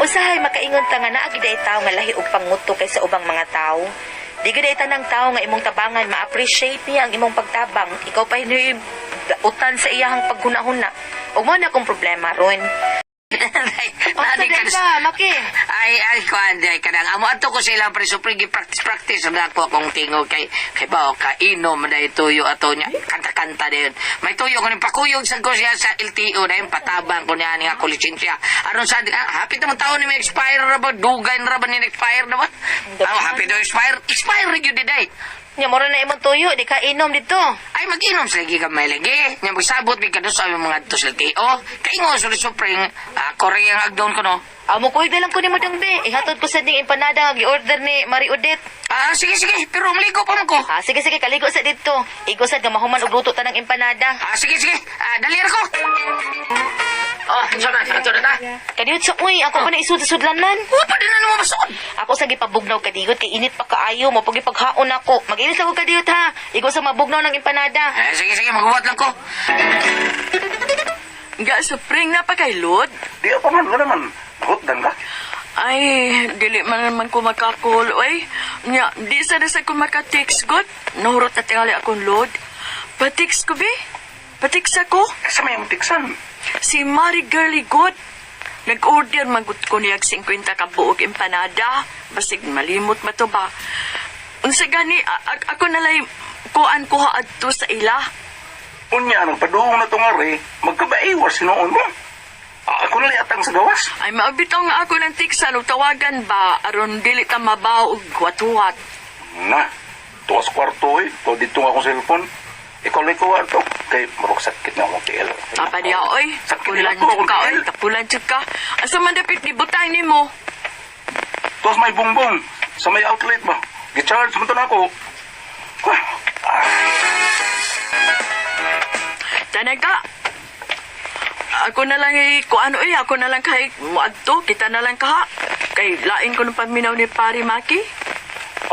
Usahay makaingon ta nga naa giday tawo nga lahi og panguto kaysa ubang mga tawo. Di giday tanang tawo nga imong tabangan ma-appreciate niya ang imong pagtabang. Ikaw pa hinuy utan sa iyahang paghuna-huna. Ug mo na akong problema ron. Nadi ka ba, Maki? ay kuan di kanang amo ato ko sila preso prigi practice na ako akong tingog kay bao ka inom na ituyo ato nya kanta-kanta din. May tuyo ko ni pakuyog sa ko siya sa LTO na yung patabang ko niya nga ko lisensya. Aron sa hapit na taon ni may expire ra ba dugay na ra ba ni expire na ba? Hapit na expire rig yun diday. Nya mura na imong tuyo, di ka inom dito. Ay mag-inom sa lagi ka may lagi. Nya magsabot mi kadto sa mga to sa LTO. Kay ngo sa spring Korean agdon ko no. Amo ko lang ko ni Madang Be. Ihatod ko sa ding empanada nga gi-order ni Marie Odette. Sige, pero maligo pa man ko. Sige, kaligo sa dito. Igo sad nga mahuman og luto tanang empanada. Sige. Dali ra ko. Sana, ato na ta. Kadiyot sa uy, ako pa na isud-sudlanan. Pa din na mo masod. Ako sa gipabugnaw kadiyot kay init pa kaayo mo pag ipaghaon ako. Mag-init ako kadiyot ha. Igo sa mabugnaw ng empanada. Sige, magbuhat lang ko. Nga spring na pa kay Lord? Di pa man, wala man. Hutdan ka. Ay, dili man naman ko makakul, oy. Nya, di sa ko makatix god. Nahurot na tingali akong Lord. Patix ko, be? Patix ako? Sa may mutiksan. Si Marie Girly God. Nag-order magut ko niyag 50 ka buog empanada. Basig malimot ma to ba? Unsa gani, ako nalay kuan ko adto sa ila. Unya, nagpaduong na itong ari, magkabaiwas sinuon mo. Ako na liatang sa gawas. Ay, maabitaw nga ako ng tiksan o tawagan ba aron dili ta mabaw og watuwat. Na, tuwas kwarto eh. Ito dito nga akong cellphone. Ikaw lang ko to. Kay marok sakit na akong TL. Apa diya, oy? Sakit Tapulan na ako, jud ka, oy. TL. Tapulan jud ka. Asa man dapit gibutay nimo? Tuwas may bungbong. Sa may outlet ba? Gicharge mo to na ako. Tanaga. Ako na lang ako na lang kay muadto, kita na lang kaha. Kay lain ko ng paminaw ni Pari Maki.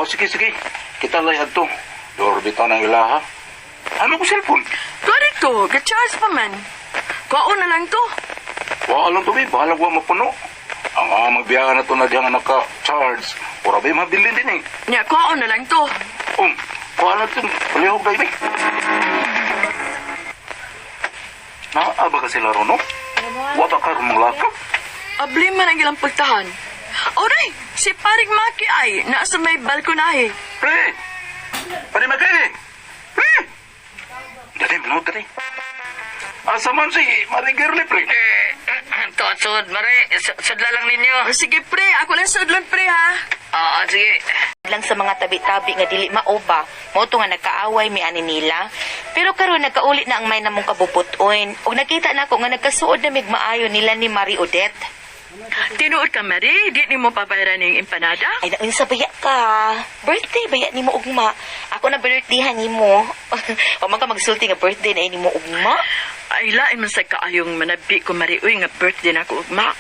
Sige. Kita lang to. Dorbita ng ilaha. Ano ko cellphone? Ganito, ga-charge pa man. Kuwaon na lang to. Wala lang to, be. Bahala ko mapuno. Ang magbiyahan na to na diyan naka-charge. Ora ba mabilin din eh. Nya, kuwaon na lang to. Wala to. Palihog ba, be? Naaba ka sila ron, no? Wata ka ron mga lakap. Abli man ang ilang pagtahan. Oray, si Paring Maki ay nasa may balkonahe. Pre! Pari magkaya eh! Pre! Dali, manood dali. Asa man si Marie Girly, pre? Sud, Mare. Sudla lang ninyo. Sige, pre. Ako lang sudlon, pre, ha? Sige. Lang sa mga tabi-tabi nga dili maoba, mo to nga nagkaaway mi ani nila. Pero karon nagkaulit na ang may namong kabubuton. Ug nakita na ko nga nagkasuod na migmaayo nila ni Marie Odette. Tinuod ka, Marie. Di ni mo papayaran yung empanada? Ay, naunsa baya ka. Birthday baya ni mo ugma. Ako na birthdayhan ni mo. O man ka magsulti nga birthday na ni mo ugma. Ay, lain man sa kaayong manabi ko, Marie. Uy, nga birthday na ako, ugma.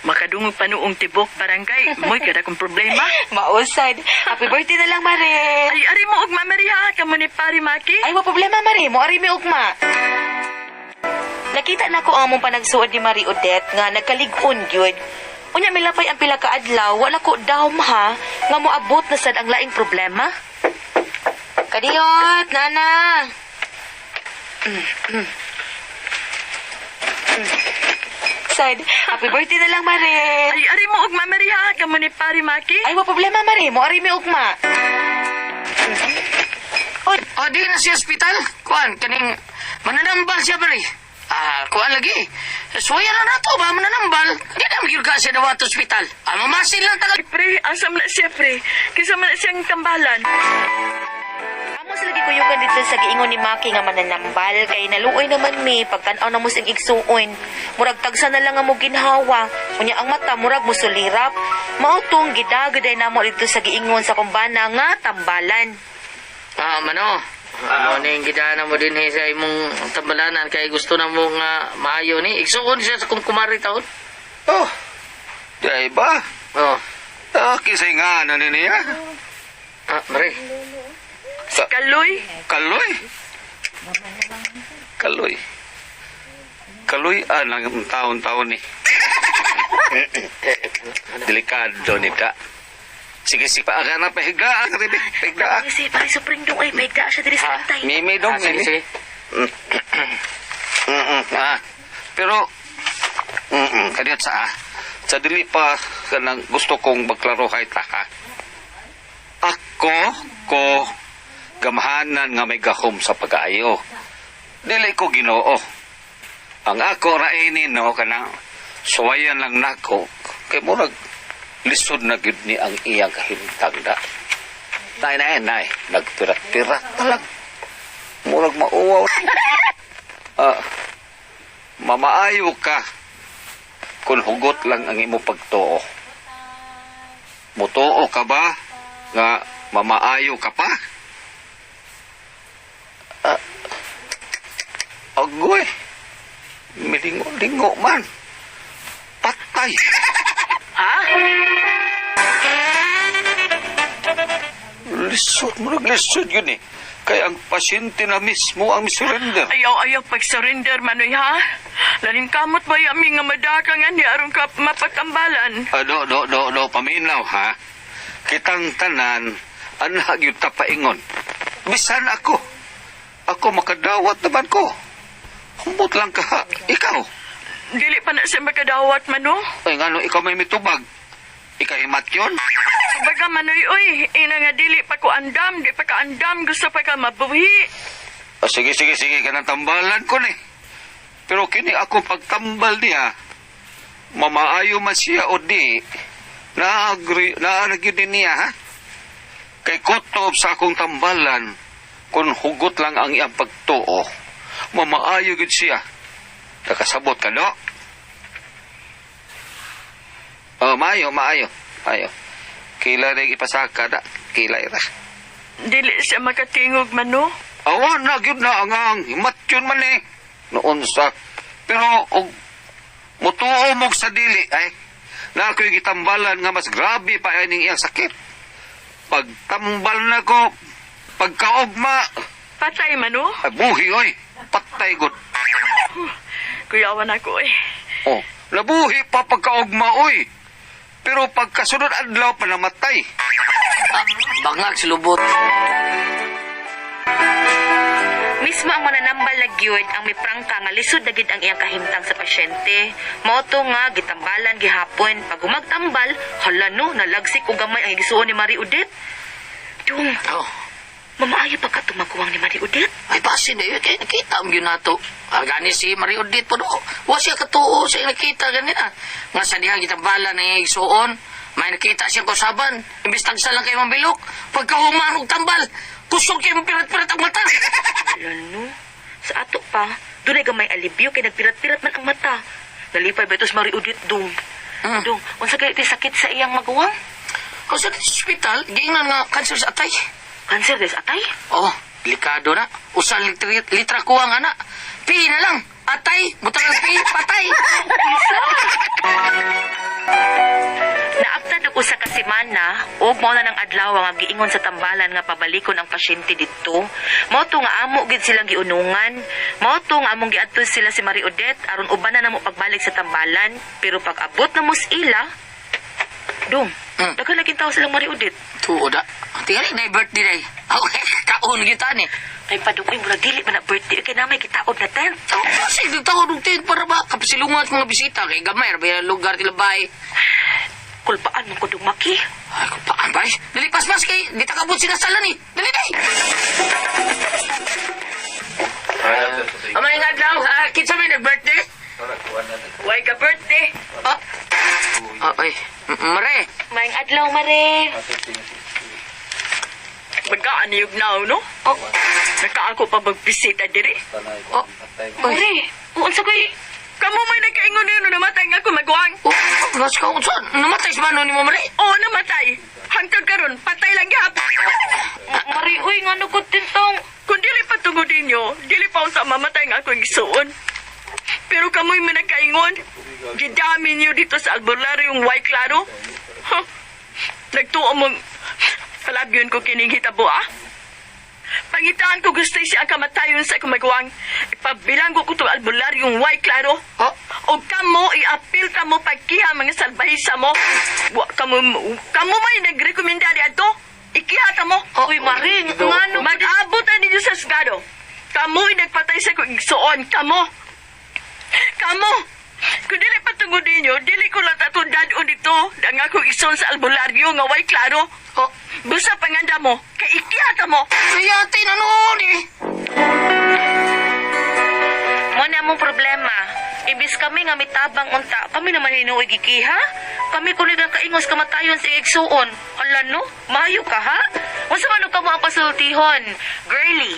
Makadungog pa noong tibok barangay. Mo'y kada kong problema. Mausad. Happy birthday na lang, Mare. Ay, ari mo, ugma, Marie, ha? Kamu ni Pari Maki? Ay, mo problema, Mare. Mo ari mi ugma. Nakita na ko ang among panagsuod ni Marie Odette nga nagkalig-on gyud. Unya milapay ang pila ka adlaw, wala ko dawm ha nga moabot na sad ang laing problema. Kadiyot, nana. Sad, happy birthday na lang, Mare. Ay, ari mo, ugma, Marie, ha? Kamu ni Pari Maki? Ay, mo problema, Mare. Mo ari mi ugma. Di na si hospital. Kuan, kaning mananambal siya, Mare. Kuan lagi. Suya na nato ba, mananambal. Di na magyur ka siya daw at hospital. Mamasin lang tagal. Pre, asam na siya, pre. Kisa man na siyang tambalan. Amo sila gikuyugan dito sa giingon ni Maki nga mananambal kay naluoy naman mi pagtan-aw na mo sing igsuon. Murag tagsa na lang nga mo ginhawa. Unya ang mata murag musulirap. Mao tong gidagaday namo dito sa giingon sa kumbana nga tambalan. Mano. Ano ning gidana mo din sa imong tambalanan kay gusto na mo nga maayo ni. Igsuon siya sa kumari taon. Di ba? Kisay nga na niya. Mare. Kaloy? Kaloy, nang taon-taon eh. Delikado ni da. Sige, aga na, pahiga ka, Ribe. Pahiga. Si Pari Supring dong, ay paigda siya diri sa antay. Mimi dong, Sige, Mimi. sige. Pero, kaniyat sa dili pa kanang gusto kong magklaro kay ta, ha? Ko, gamahanan nga may gahom sa pag-aayo. Dili ko Ginoo. Ang ako rainin, no, kanang suwayan lang nako, kay murag lisod na gid ni ang iyang kahimtang da. Nay, nagpirat-pirat talag. Murag mauwaw. Mamaayo ka kung hugot lang ang imo pagtuo. Mutuo ka ba nga mamaayo ka pa? Agoy, milingo-lingo man. Patay. Ha? Lisod, murag lisod yun eh. Kaya ang pasyente na mismo ang surrender. Ayaw pag-surrender, Manoy, ha? Laling kamot ba yami nga madakangan ni aron ka mapatambalan? Do, paminaw ha. Kitang tanan, anak yun tapaingon. Bisan ako. Ako makadawat naman ko. Humbot lang ka ha. Ikaw. Dili pa na siya makadawat, Mano. Ay nga ikaw may mitubag. Ikahimat yun. Baga, Manoy, oy, ina nga dili pa ko andam, di pa ka andam, gusto pa ka mabuhi. Sige, kanang tambalan ko ni. Pero kini ako pagtambal niya, mamaayo man siya o di, naaragyo din niya, ha? Kay kutob sa akong tambalan, kung hugot lang ang iyang pagtuo, mamaayo gid siya. Nakasabot ka, no? Oh, maayo. Kila rin ipasaka da. Kila ira. Dili siya makatingog, Mano. Awan na, yun na, angang. Himat yun man eh. Noon sa... Pero, mutuo mo sa dili, ay. Na ako'y gitambalan nga mas grabe pa ay iyang sakit. Pagtambal na ko, pagkaugma, Patay, Mano. ay buhi, oy. Patay, good. Kuyawan ako, eh. Oh, nabuhi pa pagkaugma, oy. Pero pagkasunod adlaw pa namatay. Bangag silubot. Mismo ang mananambal na gyud ang may prangka nga lisod na gid ang iyang kahimtang sa pasyente. Moto nga gitambalan gihapon. Pag umagtambal, hala no, nalagsik og gamay ang igisuon ni Marie Odette. Dung, Oh. mamaayo pa ka tumaguwang ni Marie Odette? Ay, basin na yun. Kaya nakita mo yun nato. Gani si Mario Odette po do. Wa siya katuo. Siya nakita ganina. Nga sa diha gitabala na yung igsuon. May nakita siya kusaban. Imbis tagsa lang kayo mambilok. Pagka humanog tambal, kusog kayo pirat-pirat ang mata. Hala no, sa ato pa, doon ay gamay alibyo kay nagpirat-pirat man ang mata. Nalipay ba ito si Marie Odette, Dung? Dung, unsa kayo ito'y sakit sa iyang maguwang? Kung sa hospital, giingnan nga cancer sa atay. Cancer des atay? Oh, delikado na. Usang litra kuwang anak. Pi na lang. Atay, butang ang pi, patay. Naabtad og usa ka semana ug mao na ng adlaw nga giingon sa tambalan nga pabalikon ang pasyente didto. Mao to nga amo gid silang giunungan. Mao to nga among giadto sila si Marie Odette aron uban na namo pagbalik sa tambalan. Pero pag abot na mo ila, Dong, daghang laging tao silang Marie Odette. Tuo da. Tingali na yung birthday day. Okay, kaon kita ni. Ay padukoy mura dili man na birthday kay namay gitaod na tent. So, kasi nagtawag ng tent para ba? Kapasilungan sa mga bisita. Kay gamay, rabay ang lugar tilabay. Kulpaan mo ko dumaki. Ay, kung paan ba? Dali pas-pas kay. Di takabot sinasala ni. Dali, day. Amay nga daw. Kinsa may nag-birthday? Why ka birthday? Ay, Mare. Maayong adlaw, Mare. Bagaan niyog now, no? Oh, Naka ako pa magbisita diri. oh. Mare, unsa koy Kamu may nagkaingon niyo namatay nga ako magwang. Nas ka unsan? Namatay si Mano ni mo, Mare? Oo, namatay. Hangtod karon, patay lang gihap. Mare, uy, nga nukot tintong. Kung dili pa tungod ninyo, dili pa unsa mamatay nga ako gisuon. Pero kamoy may nagkaingon. Gidami niyo dito sa albularyo yung white claro. Huh? Nagtuo mong palabyon ko kining hitabo, ah? Pangitaan ko gusto siya kamatayon sa kumagawang. Ipabilang ko itong albularyong way klaro. Oh. O kamo, i-appeal kamo pagkiha mga salbahisa mo. Kamo may nagrekomenda di ato. Ikiha kamo. Uy, Maring, ngano? Mag-abot na ninyo sa sgado. Kamo ay nagpatay sa kong igsuon. Kamo. Kung dili patungod ninyo, dili ko lang tatundad o dito. Dang ako igsuon sa albularyo nga way klaro. Oh, Busa panganda mo, kay ikiha kamo. sayate na noon eh. Mo na mong problema. Ibis kami nga mitabang unta, kami naman hinuoy gikiha. Kami kunig ang kaingos kamatayon sa igsuon. Hala no, mayo ka ha? Unsa man ka mo ang pasultihon? Girly.